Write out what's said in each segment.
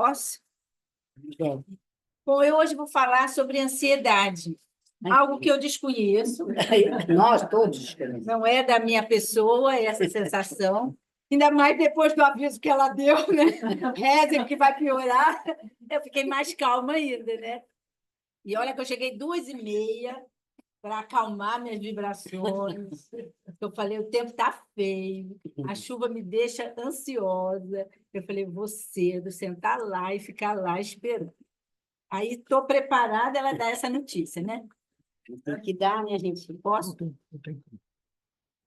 Posso? É. Bom, eu hoje vou falar sobre ansiedade, algo que eu desconheço. Nós todos queremos. Não é da minha pessoa essa sensação, ainda mais depois do aviso que ela deu, né? Reza que vai piorar. Eu fiquei mais calma ainda, né? E olha que eu cheguei 2h30 para acalmar minhas vibrações. Eu falei, o tempo está feio, a chuva me deixa ansiosa. Eu falei, vou cedo, sentar lá e ficar lá esperando. Aí estou preparada, ela dá essa notícia, né? Que dá, né, gente? Posso?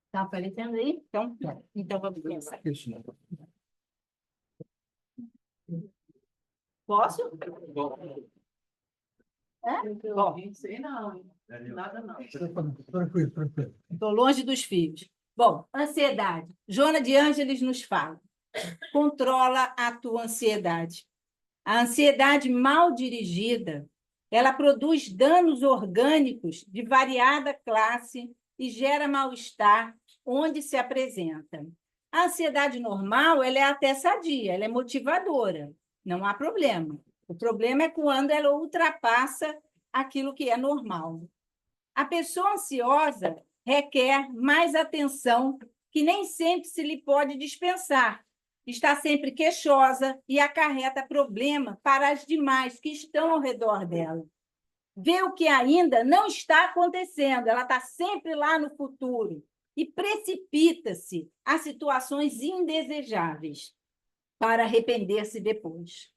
Está aparecendo aí? Então vamos começar. Posso? É? Bom, Nada não. Tranquilo. estou longe dos filhos. Bom, ansiedade. Joana de Ângeles nos fala. Controla a tua ansiedade. A ansiedade mal dirigida, ela produz danos orgânicos de variada classe e gera mal-estar onde se apresenta. A ansiedade normal, ela é até sadia, ela é motivadora, não há problema. O problema é quando ela ultrapassa aquilo que é normal. A pessoa ansiosa requer mais atenção que nem sempre se lhe pode dispensar. Está sempre queixosa e acarreta problema para as demais que estão ao redor dela. Vê o que ainda não está acontecendo, ela está sempre lá no futuro e precipita-se a situações indesejáveis para arrepender-se depois.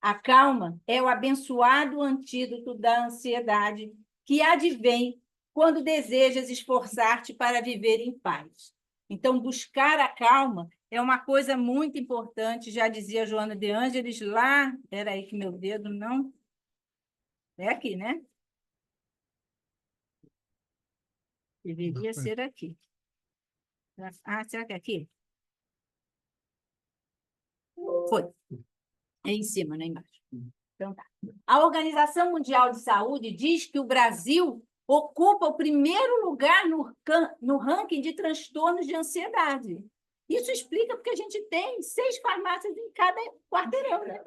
A calma é o abençoado antídoto da ansiedade que advém quando desejas esforçar-te para viver em paz. Então, buscar a calma é uma coisa muito importante, já dizia Joana de Ângeles lá. Espera aí que meu dedo não... É aqui, né? Deveria ser aqui. Ah, será que é aqui? Foi. É em cima, não é embaixo. Então, tá. A Organização Mundial de Saúde diz que o Brasil ocupa o primeiro lugar no ranking de transtornos de ansiedade. Isso explica porque a gente tem 6 farmácias em cada quarteirão, né?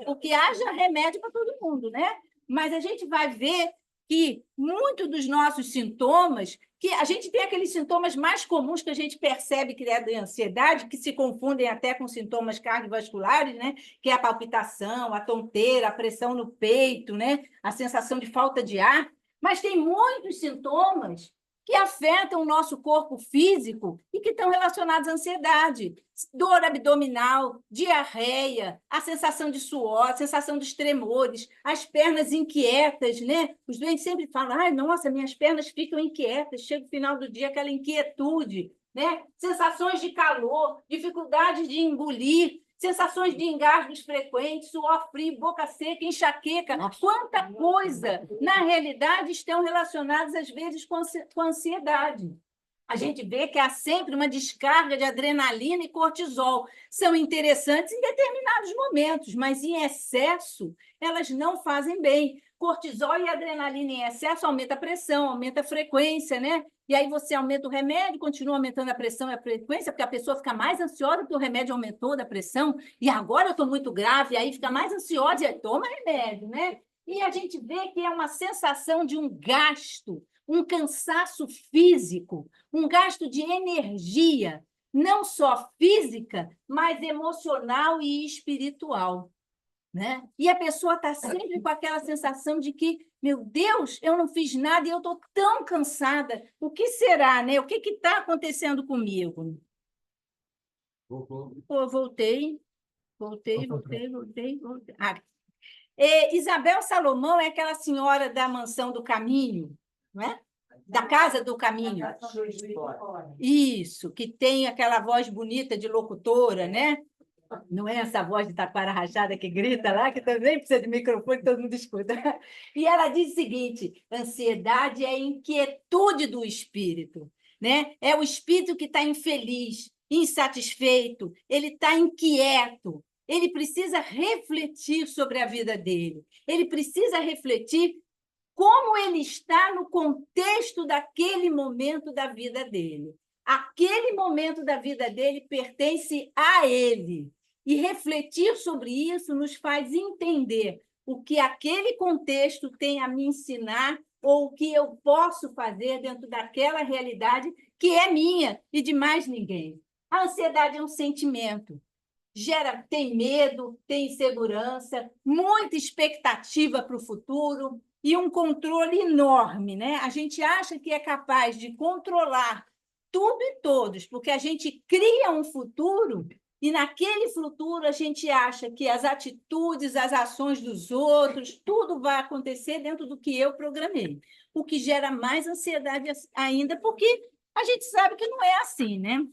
Porque haja remédio para todo mundo, né? Mas a gente vai ver que muitos dos nossos sintomas, que a gente tem aqueles sintomas mais comuns que a gente percebe que é da ansiedade, que se confundem até com sintomas cardiovasculares, né? Que é a palpitação, a tonteira, a pressão no peito, né? A sensação de falta de ar. Mas tem muitos sintomas que afetam o nosso corpo físico e que estão relacionados à ansiedade. Dor abdominal, diarreia, a sensação de suor, a sensação dos tremores, as pernas inquietas, né? Os doentes sempre falam, ai, nossa, minhas pernas ficam inquietas, chega o final do dia, aquela inquietude, né? Sensações de calor, dificuldade de engolir, sensações de engasgos frequentes, suor frio, boca seca, enxaqueca. Quanta coisa, na realidade, estão relacionadas, às vezes, com a ansiedade. A gente vê que há sempre uma descarga de adrenalina e cortisol. São interessantes em determinados momentos, mas em excesso, elas não fazem bem. Cortisol e adrenalina em excesso aumenta a pressão, aumenta a frequência, né? E aí você aumenta o remédio, continua aumentando a pressão e a frequência, porque a pessoa fica mais ansiosa porque o remédio aumentou da pressão, e agora eu estou muito grave, e aí fica mais ansiosa, e aí toma remédio, né? E a gente vê que é uma sensação de um gasto, um cansaço físico, um gasto de energia, não só física, mas emocional e espiritual, né? E a pessoa está sempre com aquela sensação de que, meu Deus, eu não fiz nada e eu estou tão cansada. O que será, né? O que está acontecendo comigo? Pô, voltei. Ah, Isabel Salomão é aquela senhora da Mansão do Caminho, não é? Da Casa do Caminho. Isso, que tem aquela voz bonita de locutora, né? Não é essa voz de taquara rachada que grita lá, que também precisa de microfone, todo mundo escuta. E ela diz o seguinte: ansiedade é inquietude do espírito, né? É o espírito que está infeliz, insatisfeito, ele está inquieto, ele precisa refletir sobre a vida dele, ele precisa refletir como ele está no contexto daquele momento da vida dele. Aquele momento da vida dele pertence a ele. E refletir sobre isso nos faz entender o que aquele contexto tem a me ensinar ou o que eu posso fazer dentro daquela realidade que é minha e de mais ninguém. A ansiedade é um sentimento. Tem medo, tem insegurança, muita expectativa para o futuro e um controle enorme, né? A gente acha que é capaz de controlar tudo e todos, porque a gente cria um futuro e naquele futuro a gente acha que as atitudes, as ações dos outros, tudo vai acontecer dentro do que eu programei, o que gera mais ansiedade ainda, porque a gente sabe que não é assim, né?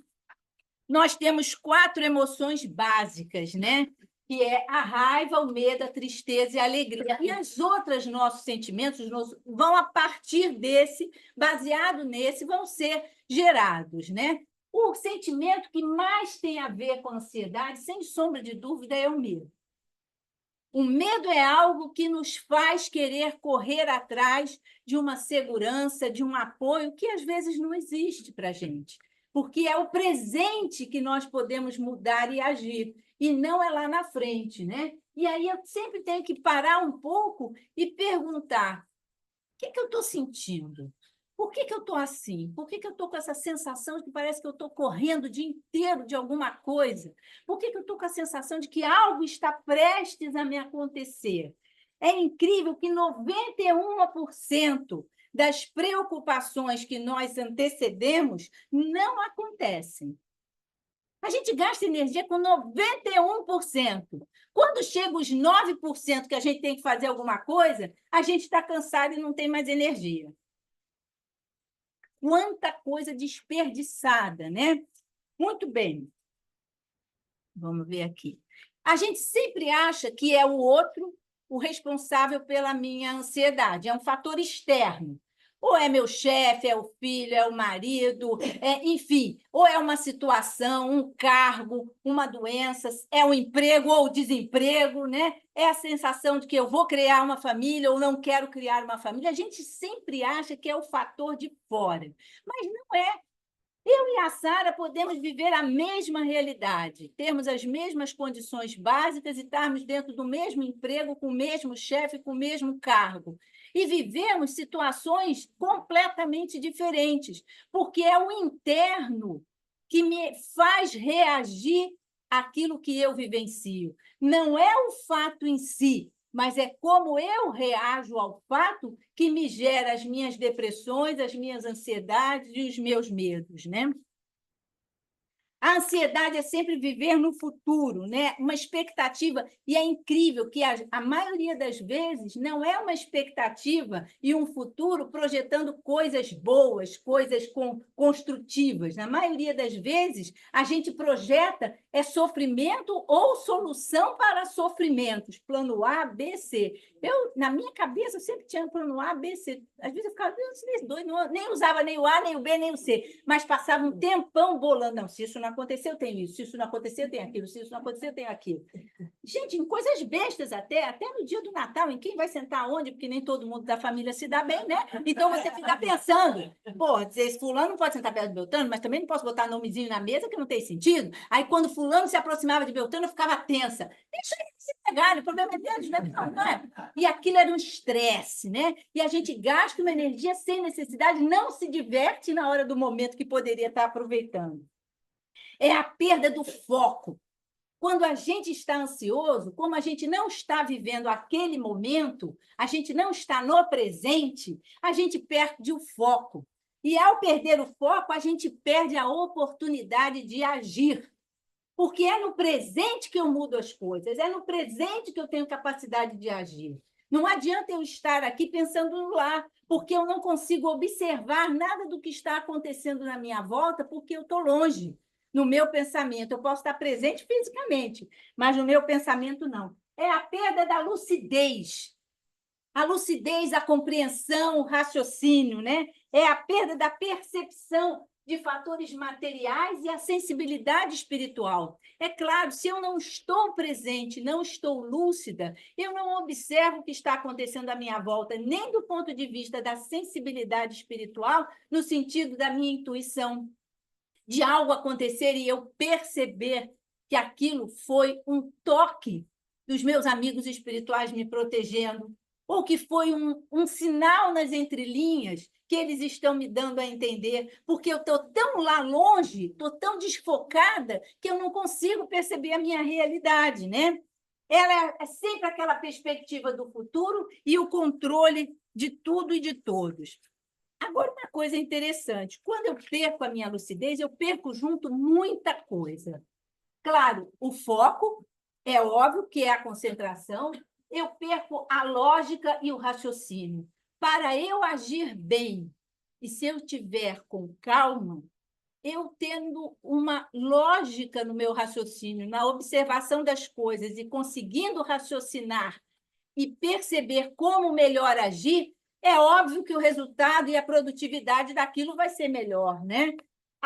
Nós temos 4 emoções básicas, né? Que é a raiva, o medo, a tristeza e a alegria. E as outras nossos sentimentos vão, a partir desse, baseado nesse, vão ser gerados, né? O sentimento que mais tem a ver com a ansiedade, sem sombra de dúvida, é o medo. O medo é algo que nos faz querer correr atrás de uma segurança, de um apoio que às vezes não existe para a gente, porque é o presente que nós podemos mudar e agir, e não é lá na frente, né? E aí eu sempre tenho que parar um pouco e perguntar: o que eu estou sentindo? Por que eu estou assim? Por que eu estou com essa sensação de que parece que eu estou correndo o dia inteiro de alguma coisa? Por que eu estou com a sensação de que algo está prestes a me acontecer? É incrível que 91% das preocupações que nós antecedemos não acontecem. A gente gasta energia com 91%. Quando chega os 9% que a gente tem que fazer alguma coisa, a gente está cansado e não tem mais energia. Quanta coisa desperdiçada, né? Muito bem. Vamos ver aqui. A gente sempre acha que é o outro o responsável pela minha ansiedade. É um fator externo. Ou é meu chefe, é o filho, é o marido, enfim, ou é uma situação, um cargo, uma doença, é o emprego ou o desemprego, né? É a sensação de que eu vou criar uma família ou não quero criar uma família. A gente sempre acha que é o fator de fora, mas não é. Eu e a Sara podemos viver a mesma realidade, termos as mesmas condições básicas e estarmos dentro do mesmo emprego, com o mesmo chefe, com o mesmo cargo. E vivemos situações completamente diferentes, porque é o interno que me faz reagir àquilo que eu vivencio. Não é o fato em si, mas é como eu reajo ao fato que me gera as minhas depressões, as minhas ansiedades e os meus medos, né? A ansiedade é sempre viver no futuro, né? Uma expectativa, e é incrível que a maioria das vezes não é uma expectativa e um futuro projetando coisas boas, coisas construtivas. Na maioria das vezes, a gente projeta sofrimento ou solução para sofrimentos, plano A, B, C. Na minha cabeça, eu sempre tinha plano A, B, C. Às vezes eu ficava, esses dois, nem usava nem o A, nem o B, nem o C, mas passava um tempão bolando. Não, se isso não acontecer, eu tenho isso. Se isso não acontecer, eu tenho aquilo. Se isso não acontecer, eu tenho aquilo. Gente, em coisas bestas até no dia do Natal, em quem vai sentar onde, porque nem todo mundo da família se dá bem, né? Então você fica pensando, pô, esse fulano não pode sentar perto do Beltrano, mas também não posso botar nomezinho na mesa, que não tem sentido. Aí quando fulano se aproximava de Beltrano, eu ficava tensa. Deixa eles se pegarem, o problema é deles, né? Não é? E aquilo era um estresse, né? E a gente gasta uma energia sem necessidade, não se diverte na hora do momento que poderia estar aproveitando. É a perda do foco. Quando a gente está ansioso, como a gente não está vivendo aquele momento, a gente não está no presente, a gente perde o foco. E ao perder o foco, a gente perde a oportunidade de agir. Porque é no presente que eu mudo as coisas, é no presente que eu tenho capacidade de agir. Não adianta eu estar aqui pensando no lá, porque eu não consigo observar nada do que está acontecendo na minha volta, porque eu estou longe. No meu pensamento, eu posso estar presente fisicamente, mas no meu pensamento, não. É a perda da lucidez. A lucidez, a compreensão, o raciocínio, né? É a perda da percepção de fatores materiais e a sensibilidade espiritual. É claro, se eu não estou presente, não estou lúcida, eu não observo o que está acontecendo à minha volta, nem do ponto de vista da sensibilidade espiritual, no sentido da minha intuição, de algo acontecer e eu perceber que aquilo foi um toque dos meus amigos espirituais me protegendo, ou que foi um sinal nas entrelinhas que eles estão me dando a entender, porque eu estou tão lá longe, estou tão desfocada, que eu não consigo perceber a minha realidade, né? Ela é sempre aquela perspectiva do futuro e o controle de tudo e de todos. Agora, uma coisa interessante, quando eu perco a minha lucidez, eu perco junto muita coisa. Claro, o foco, é óbvio que é a concentração, eu perco a lógica e o raciocínio. Para eu agir bem, e se eu tiver com calma, eu tendo uma lógica no meu raciocínio, na observação das coisas e conseguindo raciocinar e perceber como melhor agir, é óbvio que o resultado e a produtividade daquilo vai ser melhor, né?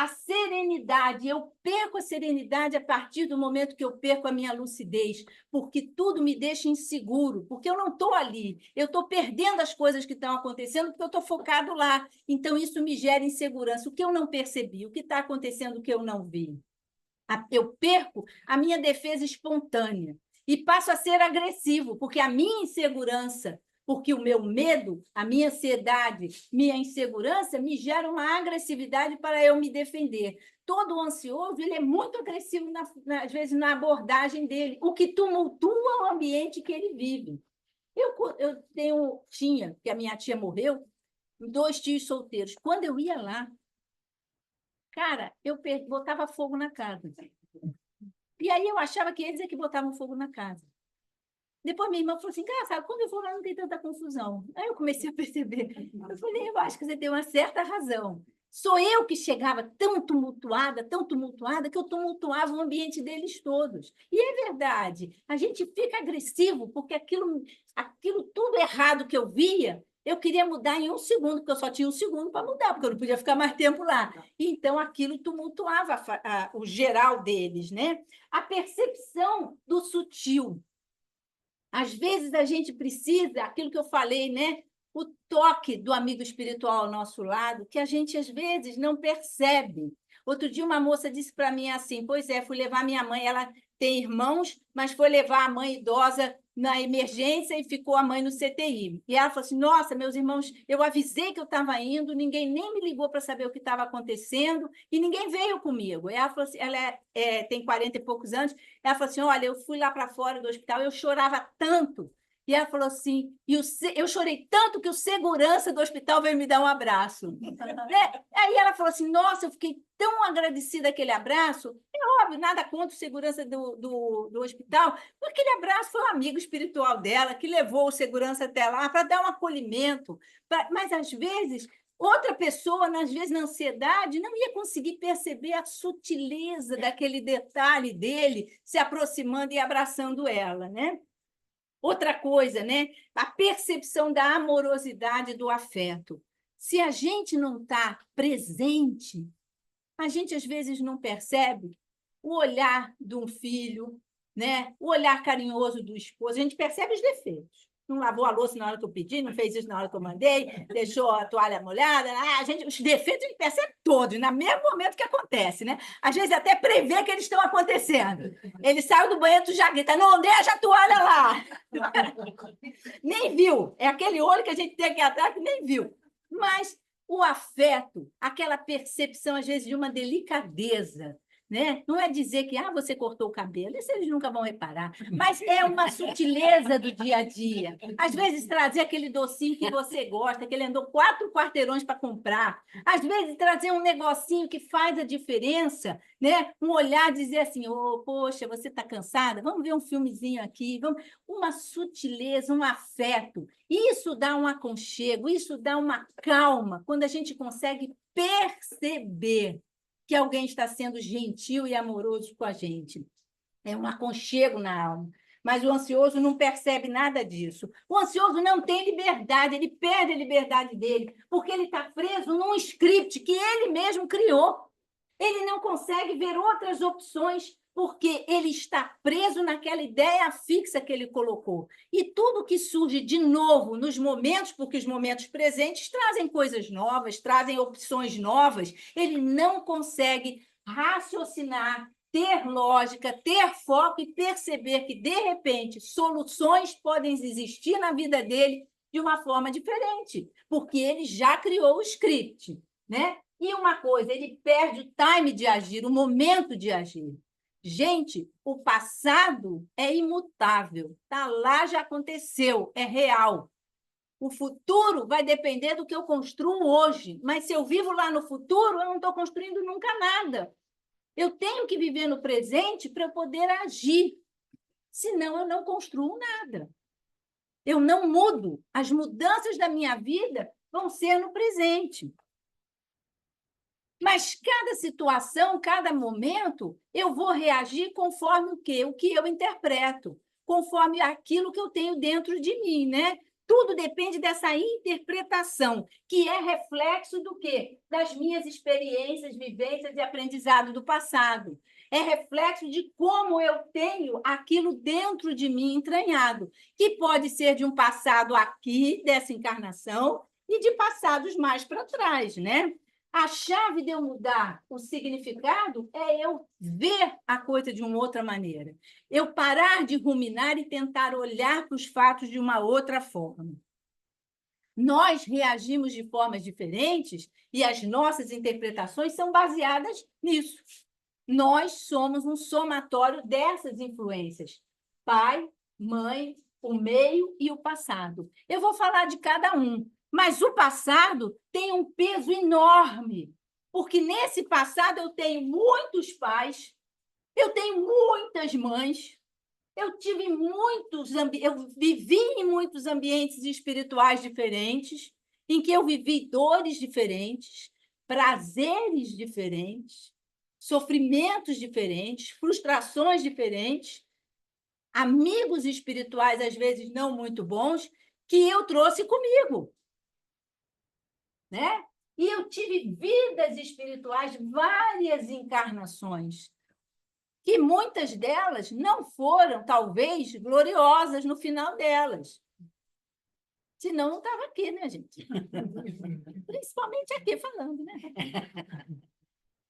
A serenidade, eu perco a serenidade a partir do momento que eu perco a minha lucidez, porque tudo me deixa inseguro, porque eu não estou ali, eu estou perdendo as coisas que estão acontecendo, porque eu estou focado lá. Então, isso me gera insegurança. O que eu não percebi, o que está acontecendo que eu não vi? Eu perco a minha defesa espontânea e passo a ser agressivo, porque a minha insegurança, porque o meu medo, a minha ansiedade, minha insegurança me gera uma agressividade para eu me defender. Todo ansioso, ele é muito agressivo, às vezes, na abordagem dele, o que tumultua o ambiente que ele vive. Eu tinha, que a minha tia morreu, 2 tios solteiros. Quando eu ia lá, cara, eu botava fogo na casa. E aí eu achava que eles é que botavam fogo na casa. Depois minha irmã falou assim, engraçado, quando eu vou lá não tem tanta confusão. Aí eu comecei a perceber. Eu falei, eu acho que você tem uma certa razão. Sou eu que chegava tão tumultuada, que eu tumultuava o ambiente deles todos. E é verdade, a gente fica agressivo, porque aquilo tudo errado que eu via, eu queria mudar em 1 segundo, porque eu só tinha 1 segundo para mudar, porque eu não podia ficar mais tempo lá. Então, aquilo tumultuava o geral deles, né? A percepção do sutil. Às vezes, a gente precisa, aquilo que eu falei, né? O toque do amigo espiritual ao nosso lado, que a gente, às vezes, não percebe. Outro dia, uma moça disse para mim assim, pois é, fui levar minha mãe, ela tem irmãos, mas foi levar a mãe idosa na emergência e ficou a mãe no CTI. E ela falou assim, nossa, meus irmãos, eu avisei que eu estava indo, ninguém nem me ligou para saber o que estava acontecendo e ninguém veio comigo. E ela falou assim, ela tem 40 e poucos anos, ela falou assim, olha, eu fui lá para fora do hospital, eu chorava tanto. E ela falou assim, eu chorei tanto que o segurança do hospital veio me dar um abraço. Né? Aí ela falou assim, nossa, eu fiquei tão agradecida àquele abraço. É óbvio, nada contra o segurança do hospital, mas aquele abraço foi um amigo espiritual dela que levou o segurança até lá para dar um acolhimento. Mas, às vezes, outra pessoa, às vezes, na ansiedade, não ia conseguir perceber a sutileza daquele detalhe dele se aproximando e abraçando ela, né? Outra coisa, né? A percepção da amorosidade do afeto. Se a gente não está presente, a gente às vezes não percebe o olhar de um filho, né? O olhar carinhoso do esposo. A gente percebe os defeitos. Não lavou a louça na hora que eu pedi, não fez isso na hora que eu mandei, deixou a toalha molhada. Os defeitos a gente percebe todos, no mesmo momento que acontece, né? Às vezes até prevê que eles estão acontecendo. Ele saiu do banheiro, tu já grita, não deixa a toalha lá. Nem viu. É aquele olho que a gente tem aqui atrás que nem viu. Mas o afeto, aquela percepção, às vezes, de uma delicadeza, né? Não é dizer que você cortou o cabelo, isso eles nunca vão reparar, mas é uma sutileza do dia a dia. Às vezes, trazer aquele docinho que você gosta, que ele andou 4 quarteirões para comprar. Às vezes, trazer um negocinho que faz a diferença, né? Um olhar, dizer assim, poxa, você está cansada? Vamos ver um filmezinho aqui. Uma sutileza, um afeto. Isso dá um aconchego, isso dá uma calma, quando a gente consegue perceber que alguém está sendo gentil e amoroso com a gente. É um aconchego na alma. Mas o ansioso não percebe nada disso. O ansioso não tem liberdade, ele perde a liberdade dele, porque ele está preso num script que ele mesmo criou. Ele não consegue ver outras opções, porque ele está preso naquela ideia fixa que ele colocou. E tudo que surge de novo nos momentos, porque os momentos presentes trazem coisas novas, trazem opções novas, ele não consegue raciocinar ter lógica, ter foco e perceber que, de repente, soluções podem existir na vida dele de uma forma diferente, porque ele já criou o script, né? E uma coisa, ele perde o time de agir, o momento de agir. Gente, o passado é imutável, tá lá, já aconteceu, é real. O futuro vai depender do que eu construo hoje, mas se eu vivo lá no futuro, eu não estou construindo nunca nada. Eu tenho que viver no presente para poder agir, senão eu não construo nada. Eu não mudo. As mudanças da minha vida vão ser no presente. Mas cada situação, cada momento, eu vou reagir conforme o quê? O que eu interpreto, conforme aquilo que eu tenho dentro de mim, né? Tudo depende dessa interpretação, que é reflexo do quê? Das minhas experiências, vivências e aprendizado do passado. É reflexo de como eu tenho aquilo dentro de mim entranhado, que pode ser de um passado aqui, dessa encarnação, e de passados mais para trás, né? A chave de eu mudar o significado é eu ver a coisa de uma outra maneira. Eu parar de ruminar e tentar olhar para os fatos de uma outra forma. Nós reagimos de formas diferentes e as nossas interpretações são baseadas nisso. Nós somos um somatório dessas influências. Pai, mãe, o meio e o passado. Eu vou falar de cada um. Mas o passado tem um peso enorme, porque nesse passado eu tenho muitos pais, eu tenho muitas mães, eu vivi em muitos ambientes espirituais diferentes, em que eu vivi dores diferentes, prazeres diferentes, sofrimentos diferentes, frustrações diferentes, amigos espirituais, às vezes não muito bons, que eu trouxe comigo. Né? E eu tive vidas espirituais, várias encarnações, que muitas delas não foram, talvez, gloriosas no final delas. Senão, não estava aqui, né, gente? Principalmente aqui falando, né?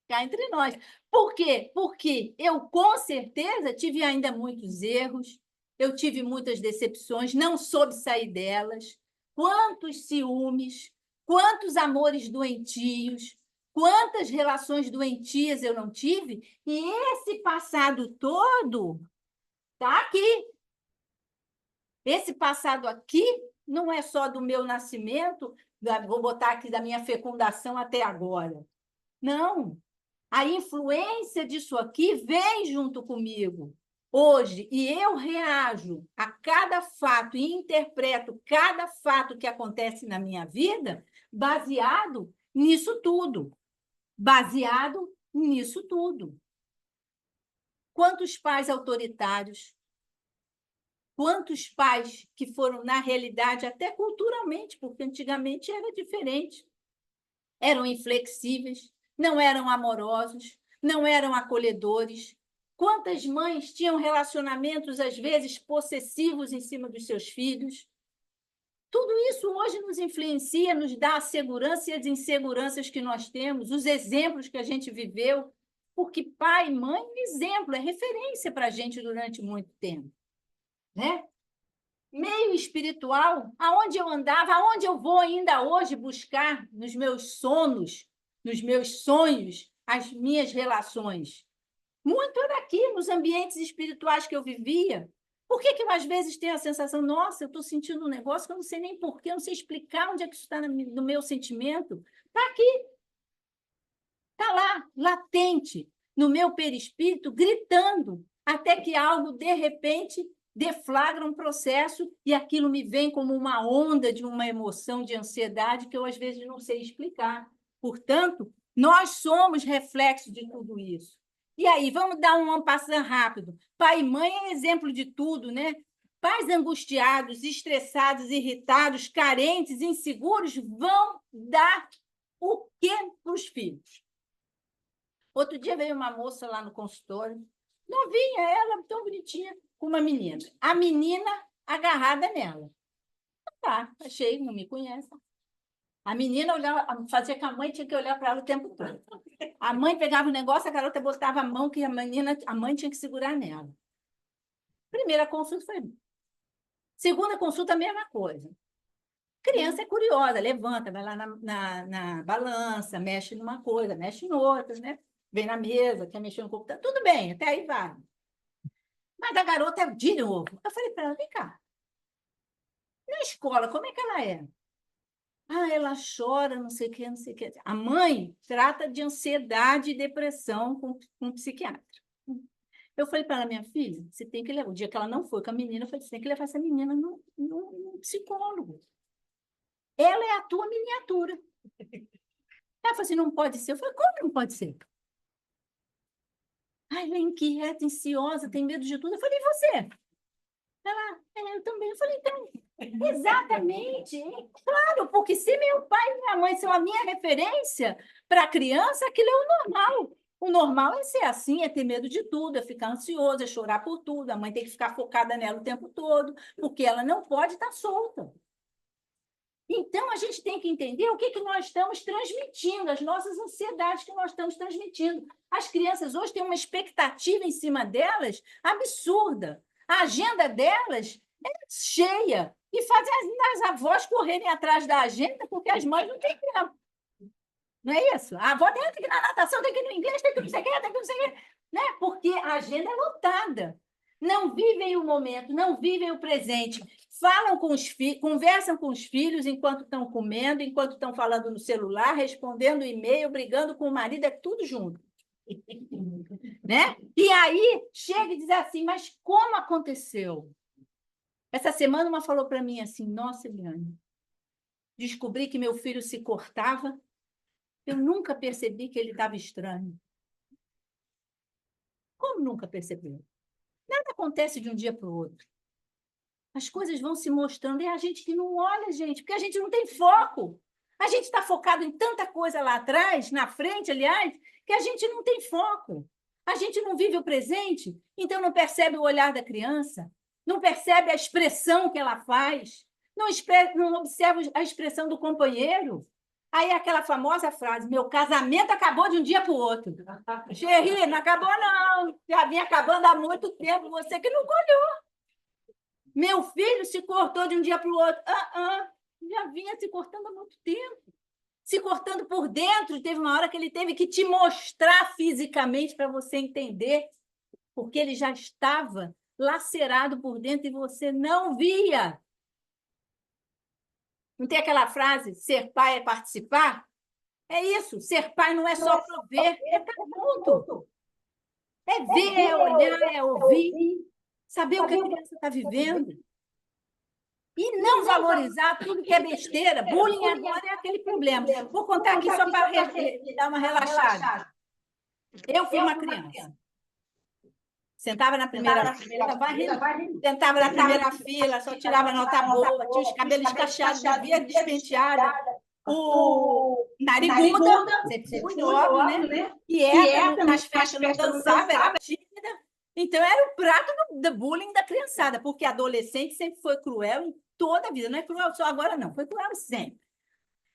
Cá entre nós. Por quê? Porque eu, com certeza, tive ainda muitos erros, eu tive muitas decepções, não soube sair delas. Quantos ciúmes, quantos amores doentios, quantas relações doentias eu não tive, e esse passado todo está aqui. Esse passado aqui não é só do meu nascimento, vou botar aqui da minha fecundação até agora. Não. A influência disso aqui vem junto comigo hoje, e eu reajo a cada fato e interpreto cada fato que acontece na minha vida baseado nisso tudo. Baseado nisso tudo. Quantos pais autoritários, quantos pais que foram, na realidade, até culturalmente, porque antigamente era diferente, eram inflexíveis, não eram amorosos, não eram acolhedores. Quantas mães tinham relacionamentos, às vezes, possessivos em cima dos seus filhos? Tudo isso hoje nos influencia, nos dá a segurança e as inseguranças que nós temos, os exemplos que a gente viveu, porque pai e mãe é exemplo, é referência para a gente durante muito tempo. Né? Meio espiritual, aonde eu andava, aonde eu vou ainda hoje buscar nos meus sonos, nos meus sonhos, as minhas relações. Muito era aqui, nos ambientes espirituais que eu vivia. Por que eu, às vezes, tenho a sensação, nossa, eu estou sentindo um negócio que eu não sei nem porquê, eu não sei explicar onde é que isso está no meu sentimento? Está aqui. Está lá, latente, no meu perispírito, gritando, até que algo, de repente, deflagra um processo e aquilo me vem como uma onda de uma emoção de ansiedade que eu, às vezes, não sei explicar. Portanto, nós somos reflexo de tudo isso. E aí, vamos dar um passão rápido. Pai e mãe é exemplo de tudo, né? Pais angustiados, estressados, irritados, carentes, inseguros, vão dar o quê para os filhos? Outro dia veio uma moça lá no consultório, novinha, ela tão bonitinha, com uma menina. A menina agarrada nela. Tá, achei, não me conhece. A menina olhava, fazia que a mãe tinha que olhar para ela o tempo todo. A mãe pegava o negócio, a garota botava a mão que a mãe tinha que segurar nela. Primeira consulta foi. Segunda consulta, a mesma coisa. Criança é curiosa, levanta, vai lá na balança, mexe numa coisa, mexe em outra, né? Vem na mesa, quer mexer no computador. Tudo bem, até aí vai. Mas a garota é de novo. Eu falei para ela, vem cá. Na escola, como é que ela é? Ah, ela chora, não sei o quê, não sei o quê. A mãe trata de ansiedade e depressão com um psiquiatra. Eu falei para ela, minha filha, você tem que levar. O dia que ela não foi com a menina, eu falei, você tem que levar essa menina no psicólogo. Ela é a tua miniatura. Ela falou assim, não pode ser. Eu falei, como não pode ser? Ai, ela é inquieta, ansiosa, tem medo de tudo. Eu falei, e você? Ela, eu também. Eu falei, então, exatamente. Claro, porque se meu pai e minha mãe são a minha referência para a criança, aquilo é o normal. O normal é ser assim, é ter medo de tudo, é ficar ansioso, é chorar por tudo. A mãe tem que ficar focada nela o tempo todo, porque ela não pode estar solta. Então, a gente tem que entender o que nós estamos transmitindo, as nossas ansiedades que nós estamos transmitindo. As crianças hoje têm uma expectativa em cima delas absurda. A agenda delas é cheia e fazem as avós correrem atrás da agenda porque as mães não têm tempo. Não é isso? A avó tem que ir na natação, tem que ir no inglês, tem que não sei o quê, tem que não sei o quê. Né? Porque a agenda é lotada. Não vivem o momento, não vivem o presente. Falam com os filhos, conversam com os filhos enquanto estão comendo, enquanto estão falando no celular, respondendo e-mail, brigando com o marido, é tudo junto. Né? E aí chega e diz assim, mas como aconteceu? Essa semana uma falou para mim assim, nossa, Eliane, descobri que meu filho se cortava, eu nunca percebi que ele estava estranho. Como nunca percebeu? Nada acontece de um dia para o outro. As coisas vão se mostrando, e a gente que não olha, gente, porque a gente não tem foco. A gente está focado em tanta coisa lá atrás, na frente, aliás, que a gente não tem foco. A gente não vive o presente, então não percebe o olhar da criança, não percebe a expressão que ela faz, não observa a expressão do companheiro. Aí aquela famosa frase, meu casamento acabou de um dia para o outro. Xerri, não acabou não, já vinha acabando há muito tempo, você que não colheu. Meu filho se cortou de um dia para o outro. Já vinha se cortando há muito tempo. Se cortando por dentro, teve uma hora que ele teve que te mostrar fisicamente para você entender, porque ele já estava lacerado por dentro e você não via. Não tem aquela frase, ser pai é participar? É isso, ser pai não é só prover, é estar junto. É ver, é olhar, é ouvir, saber o que a criança está vivendo. E não valorizar tudo que é besteira. Bullying agora é aquele problema. Vou contar aqui só para dar uma relaxada. Eu fui uma criança. Sentava na primeira fila, sentava na primeira fila, só tirava nota boa, tinha os cabelos cacheados, via despenteada, o nariguda, sempre fui óbvio, né? E ela, nas festas, não dançava, era tímida. Então, era o prato do bullying da criançada, porque a adolescente sempre foi cruel em toda a vida. Não é cruel só agora, não. Foi cruel sempre.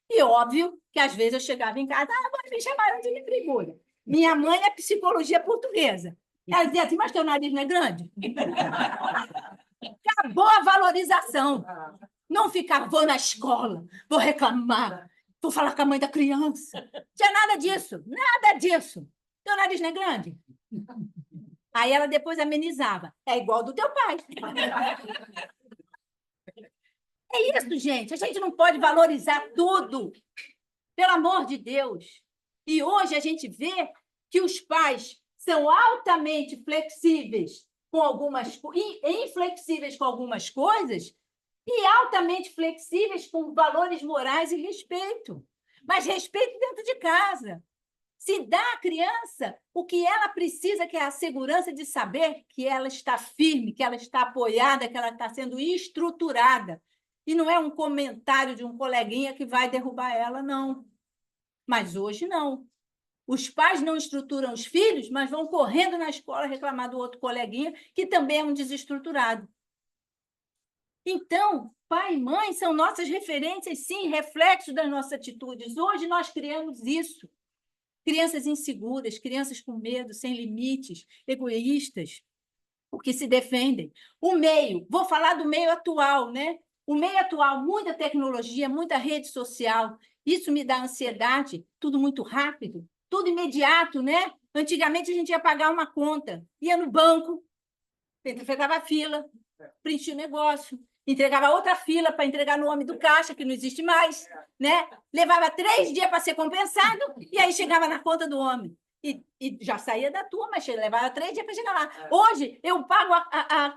E óbvio que, às vezes, eu chegava em casa, agora me chamaram de negrigulha. Minha mãe é psicologia portuguesa. Ela dizia assim, mas teu nariz não é grande? Acabou a valorização. Não ficar, vou na escola, vou reclamar, vou falar com a mãe da criança. Não tinha nada disso, nada disso. Teu nariz não é grande? Aí ela depois amenizava. É igual do teu pai. É isso, gente. A gente não pode valorizar tudo. Pelo amor de Deus. E hoje a gente vê que os pais são altamente flexíveis com algumas inflexíveis com algumas coisas e altamente flexíveis com valores morais e respeito. Mas respeito dentro de casa. Se dá à criança o que ela precisa, que é a segurança de saber que ela está firme, que ela está apoiada, que ela está sendo estruturada. E não é um comentário de um coleguinha que vai derrubar ela, não. Mas hoje não. Os pais não estruturam os filhos, mas vão correndo na escola reclamar do outro coleguinha, que também é um desestruturado. Então, pai e mãe são nossas referências, sim, reflexos das nossas atitudes. Hoje nós criamos isso. Crianças inseguras, crianças com medo, sem limites, egoístas, porque se defendem. O meio, vou falar do meio atual, né? O meio atual, muita tecnologia, muita rede social, isso me dá ansiedade, tudo muito rápido, tudo imediato, né? Antigamente a gente ia pagar uma conta, ia no banco, fechava a fila, preenchia o negócio, entregava outra fila para entregar no homem do caixa, que não existe mais, né? Levava 3 dias para ser compensado, e aí chegava na conta do homem. E já saía da turma, mas levava 3 dias para chegar lá. Hoje, eu pago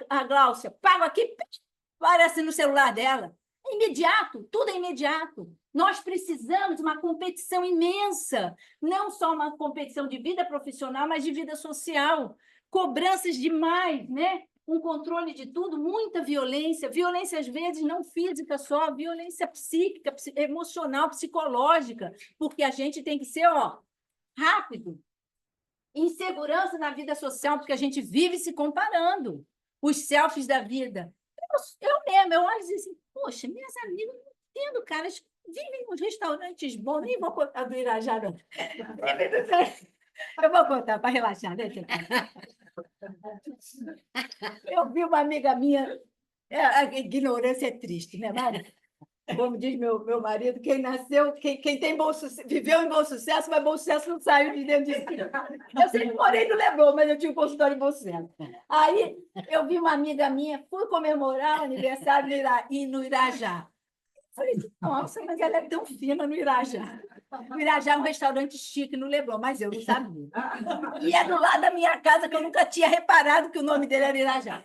a Gláucia, pago aqui, aparece no celular dela. É imediato, tudo é imediato. Nós precisamos de uma competição imensa, não só uma competição de vida profissional, mas de vida social. Cobranças demais, né? Um controle de tudo, muita violência, violência às vezes não física só, violência psíquica, emocional, psicológica, porque a gente tem que ser, rápido. Insegurança na vida social, porque a gente vive se comparando. Os selfies da vida. Eu mesmo, eu olho assim, poxa, minhas amigas, não entendo, caras vivem nos restaurantes bons, nem vou contar do Irajá, não. Eu vou contar para relaxar, né? Eu vi uma amiga minha, a ignorância é triste, né, Mari? Como diz meu marido, quem nasceu, quem tem bom sucesso, viveu em bom sucesso, mas bom sucesso não saiu de dentro de si. Eu sempre morei no Leblon, mas eu tinha um consultório em bom sucesso. Aí eu vi uma amiga minha, fui comemorar o aniversário no Irajá. Falei, nossa, mas ela é tão fina no Irajá. O Irajá é um restaurante chique no Leblon, mas eu não sabia. E é do lado da minha casa, que eu nunca tinha reparado que o nome dele era Irajá.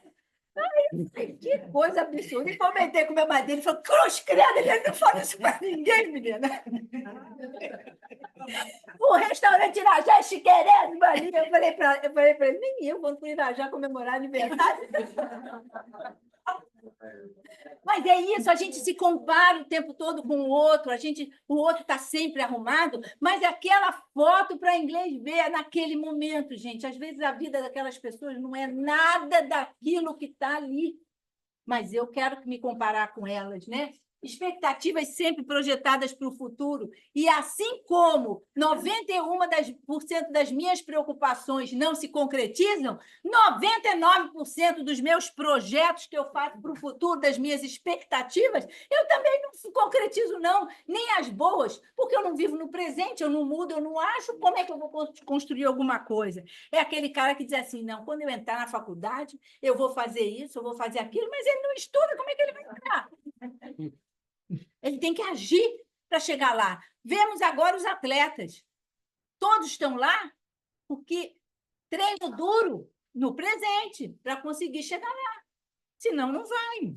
Ai, que coisa absurda. E comentei com meu marido, ele falou, cruz credo, ele não fala isso para ninguém, menina. O restaurante Irajá é chiqueirésimo, Maria. Eu falei para ele, nem eu vou para o Irajá comemorar aniversário. Mas é isso, a gente se compara o tempo todo com o outro, o outro está sempre arrumado, mas é aquela foto para inglês ver naquele momento, gente. Às vezes a vida daquelas pessoas não é nada daquilo que está ali, mas eu quero me comparar com elas, né? Expectativas sempre projetadas para o futuro. E assim como 91% das minhas preocupações não se concretizam, 99% dos meus projetos que eu faço para o futuro, das minhas expectativas, eu também não concretizo, não, nem as boas, porque eu não vivo no presente, eu não mudo, eu não acho como é que eu vou construir alguma coisa. É aquele cara que diz assim, não, quando eu entrar na faculdade, eu vou fazer isso, eu vou fazer aquilo, mas ele não estuda, como é que ele vai entrar? Ele tem que agir para chegar lá. Vemos agora os atletas. Todos estão lá porque treino duro no presente para conseguir chegar lá. Senão, não vai.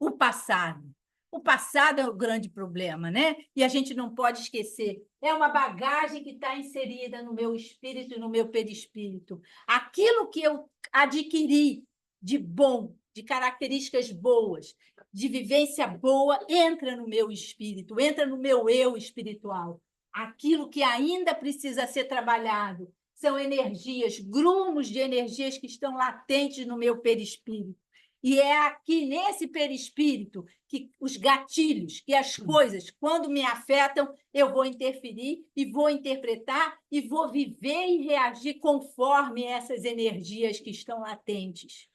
O passado. O passado é o grande problema, né? E a gente não pode esquecer. É uma bagagem que está inserida no meu espírito e no meu perispírito. Aquilo que eu adquiri de bom, de características boas, de vivência boa, entra no meu espírito, entra no meu eu espiritual. Aquilo que ainda precisa ser trabalhado são energias, grumos de energias que estão latentes no meu perispírito. E é aqui, nesse perispírito, que os gatilhos, que as coisas, quando me afetam, eu vou interferir e vou interpretar e vou viver e reagir conforme essas energias que estão latentes.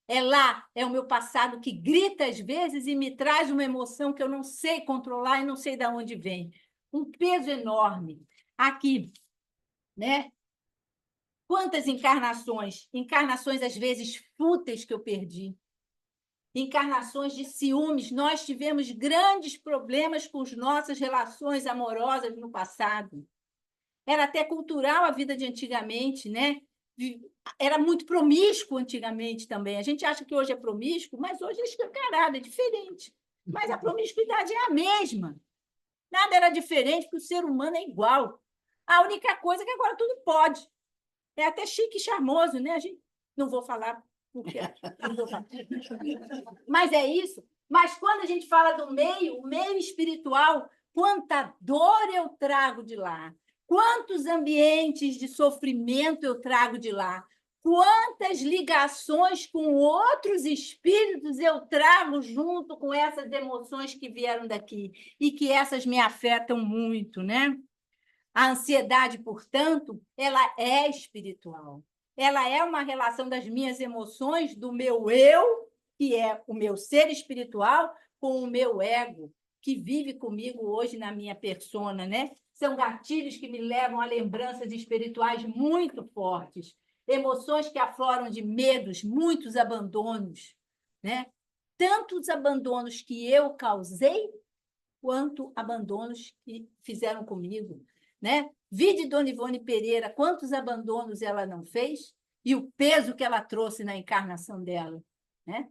É lá, é o meu passado que grita às vezes e me traz uma emoção que eu não sei controlar e não sei de onde vem. Um peso enorme. Aqui, né? Quantas encarnações? Encarnações, às vezes, fúteis que eu perdi. Encarnações de ciúmes. Nós tivemos grandes problemas com as nossas relações amorosas no passado. Era até cultural a vida de antigamente, né? Era muito promíscuo antigamente também. A gente acha que hoje é promíscuo, mas hoje é escancarado, é diferente. Mas a promiscuidade é a mesma. Nada era diferente, porque o ser humano é igual. A única coisa é que agora tudo pode. É até chique e charmoso, né? A gente não vou falar porque não vou falar. Mas é isso. Mas quando a gente fala do meio, o meio espiritual, quanta dor eu trago de lá. Quantos ambientes de sofrimento eu trago de lá? Quantas ligações com outros espíritos eu trago junto com essas emoções que vieram daqui e que essas me afetam muito, né? A ansiedade, portanto, ela é espiritual. Ela é uma relação das minhas emoções, do meu eu, que é o meu ser espiritual, com o meu ego, que vive comigo hoje na minha persona, né? São gatilhos que me levam a lembranças espirituais muito fortes, emoções que afloram de medos, muitos abandonos, né? Tantos abandonos que eu causei, quanto abandonos que fizeram comigo, né? Vide Dona Ivone Pereira, quantos abandonos ela não fez e o peso que ela trouxe na encarnação dela, né?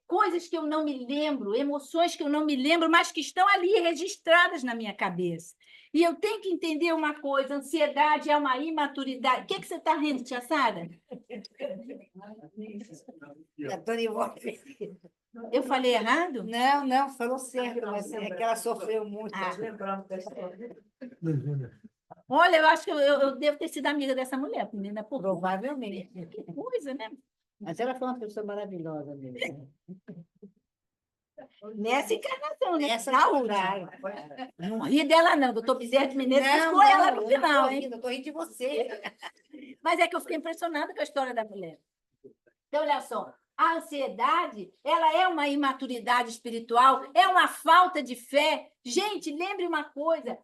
Coisas que eu não me lembro, emoções que eu não me lembro, mas que estão ali registradas na minha cabeça. E eu tenho que entender uma coisa: ansiedade é uma imaturidade. O que você está rindo, tia Sara? A Dona Ivone. Eu falei errado? Não, não, falou certo, mas é que ela sofreu muito. Lembrando da história. Olha, eu acho que eu devo ter sido amiga dessa mulher, menina, por Provavelmente. que coisa, né? Mas ela foi uma pessoa maravilhosa mesmo. Nessa encarnação, né? Essa Na última. claro. Não ri dela, não. Doutor Bezerra de Menezes Não, pescou ela no eu final, não tô hein? rindo, eu tô rindo de você. Mas é que eu fiquei impressionada com a história da mulher. Então, olha só, a ansiedade, ela é uma imaturidade espiritual, é uma falta de fé. Gente, lembre uma coisa,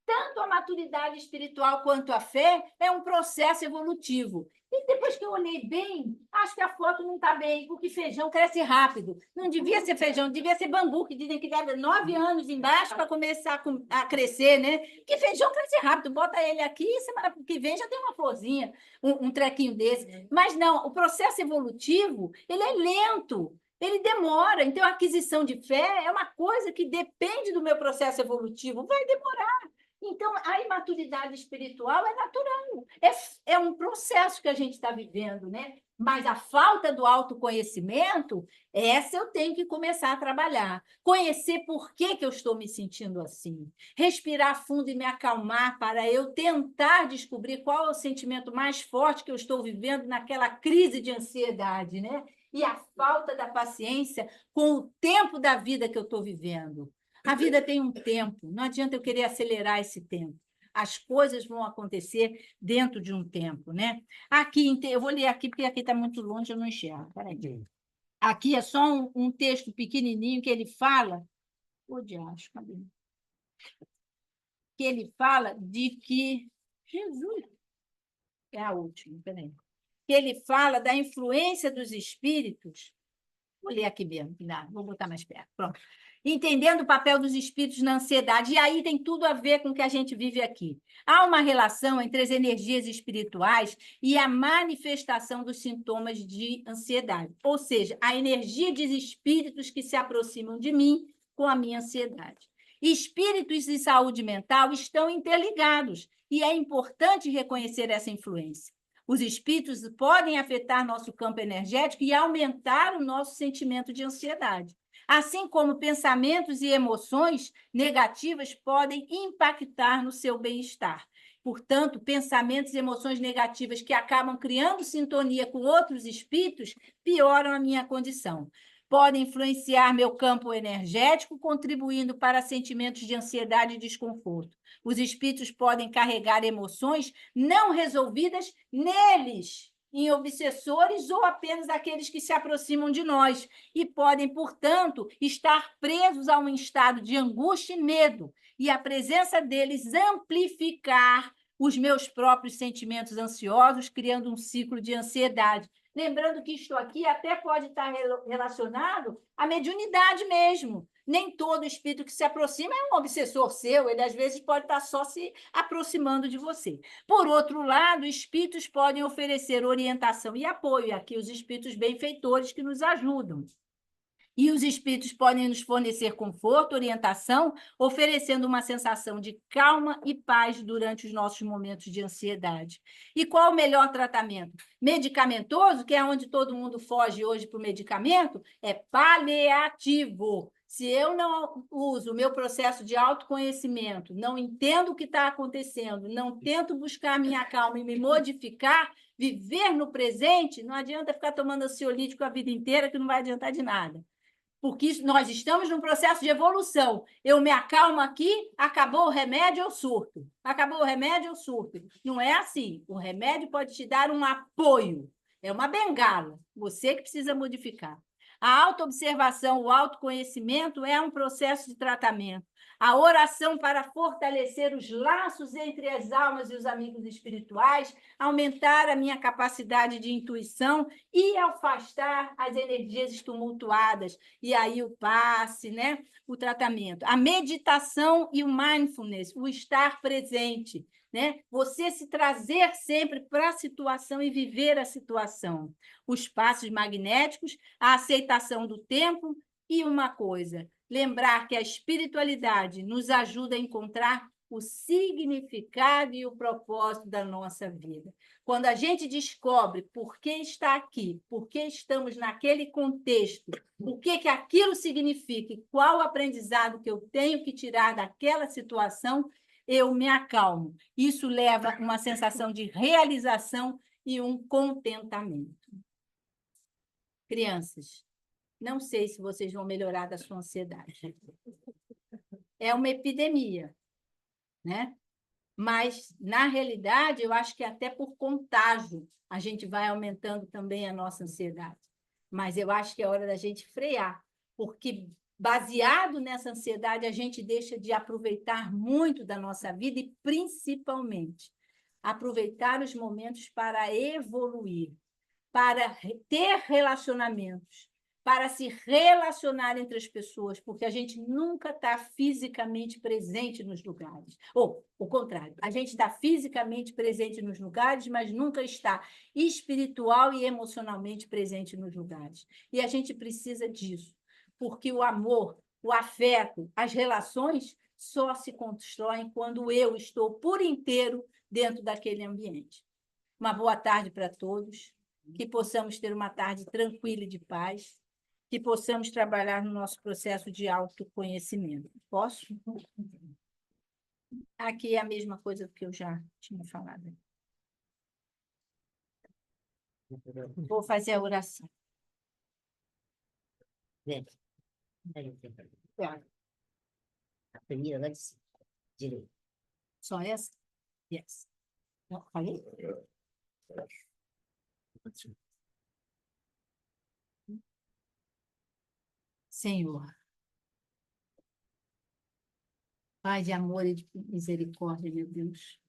tanto a maturidade espiritual quanto a fé é um processo evolutivo. E depois que eu olhei bem, acho que a foto não está bem, porque feijão cresce rápido. Não devia ser feijão, devia ser bambu, que dizem que leva 9 anos embaixo para começar a crescer, né? Que feijão cresce rápido, bota ele aqui e semana que vem já tem uma florzinha, um trequinho desse. Mas não, o processo evolutivo, ele é lento, ele demora. Então, a aquisição de fé é uma coisa que depende do meu processo evolutivo, vai demorar. Então, a imaturidade espiritual é natural, é um processo que a gente está vivendo, né? Mas a falta do autoconhecimento, essa eu tenho que começar a trabalhar. Conhecer por que eu estou me sentindo assim. Respirar fundo e me acalmar para eu tentar descobrir qual é o sentimento mais forte que eu estou vivendo naquela crise de ansiedade, né? E a falta da paciência com o tempo da vida que eu estou vivendo. A vida tem um tempo, não adianta eu querer acelerar esse tempo. As coisas vão acontecer dentro de um tempo, né? Aqui, eu vou ler aqui, porque aqui está muito longe, eu não enxergo. Peraí. Aqui é só um texto pequenininho que ele fala... Ô, diacho, cadê? Que ele fala de que... Jesus! É a última, peraí. Que ele fala da influência dos espíritos. Vou ler aqui mesmo, vou botar mais perto. Pronto. Entendendo o papel dos espíritos na ansiedade. E aí tem tudo a ver com o que a gente vive aqui. Há uma relação entre as energias espirituais e a manifestação dos sintomas de ansiedade. Ou seja, a energia de espíritos que se aproximam de mim com a minha ansiedade. Espíritos e saúde mental estão interligados e é importante reconhecer essa influência. Os espíritos podem afetar nosso campo energético e aumentar o nosso sentimento de ansiedade. Assim como pensamentos e emoções negativas podem impactar no seu bem-estar. Portanto, pensamentos e emoções negativas que acabam criando sintonia com outros espíritos pioram a minha condição. Podem influenciar meu campo energético, contribuindo para sentimentos de ansiedade e desconforto. Os espíritos podem carregar emoções não resolvidas neles, em obsessores ou apenas aqueles que se aproximam de nós, e podem, portanto, estar presos a um estado de angústia e medo, e a presença deles amplificar os meus próprios sentimentos ansiosos, criando um ciclo de ansiedade. Lembrando que isto aqui até pode estar relacionado à mediunidade mesmo. Nem todo espírito que se aproxima é um obsessor seu, ele às vezes pode estar só se aproximando de você. Por outro lado, espíritos podem oferecer orientação e apoio, e aqui os espíritos benfeitores que nos ajudam. E os espíritos podem nos fornecer conforto, orientação, oferecendo uma sensação de calma e paz durante os nossos momentos de ansiedade. E qual o melhor tratamento? Medicamentoso, que é onde todo mundo foge hoje para o medicamento, é paliativo. Se eu não uso o meu processo de autoconhecimento, não entendo o que está acontecendo, não tento buscar a minha calma e me modificar, viver no presente, não adianta ficar tomando ansiolítico a vida inteira, que não vai adiantar de nada. Porque nós estamos num processo de evolução. Eu me acalmo aqui, acabou o remédio, eu surto. Acabou o remédio, eu surto. Não é assim. O remédio pode te dar um apoio. É uma bengala. Você que precisa modificar. A autoobservação, o autoconhecimento é um processo de tratamento. A oração para fortalecer os laços entre as almas e os amigos espirituais, aumentar a minha capacidade de intuição e afastar as energias tumultuadas. E aí o passe, né? O tratamento. A meditação e o mindfulness, o estar presente, né? Você se trazer sempre para a situação e viver a situação. Os passos magnéticos, a aceitação do tempo e uma coisa, lembrar que a espiritualidade nos ajuda a encontrar o significado e o propósito da nossa vida. Quando a gente descobre por que está aqui, por que estamos naquele contexto, o que aquilo significa e qual o aprendizado que eu tenho que tirar daquela situação, eu me acalmo. Isso leva a uma sensação de realização e um contentamento. Crianças, não sei se vocês vão melhorar da sua ansiedade. É uma epidemia, né? Mas, na realidade, eu acho que até por contágio a gente vai aumentando também a nossa ansiedade. Mas eu acho que é hora da gente frear, porque, baseado nessa ansiedade, a gente deixa de aproveitar muito da nossa vida e, principalmente, aproveitar os momentos para evoluir, para ter relacionamentos, para se relacionar entre as pessoas, porque a gente nunca está fisicamente presente nos lugares. Ou, o contrário, a gente está fisicamente presente nos lugares, mas nunca está espiritual e emocionalmente presente nos lugares. E a gente precisa disso, porque o amor, o afeto, as relações só se constroem quando eu estou por inteiro dentro daquele ambiente. Uma boa tarde para todos. Que possamos ter uma tarde tranquila e de paz, que possamos trabalhar no nosso processo de autoconhecimento. Posso? Aqui é a mesma coisa que eu já tinha falado. Vou fazer a oração. A primeira lá de cima, direita. Só essa? Yes. Não, falei? Senhor, Pai de amor e de misericórdia, meu Deus,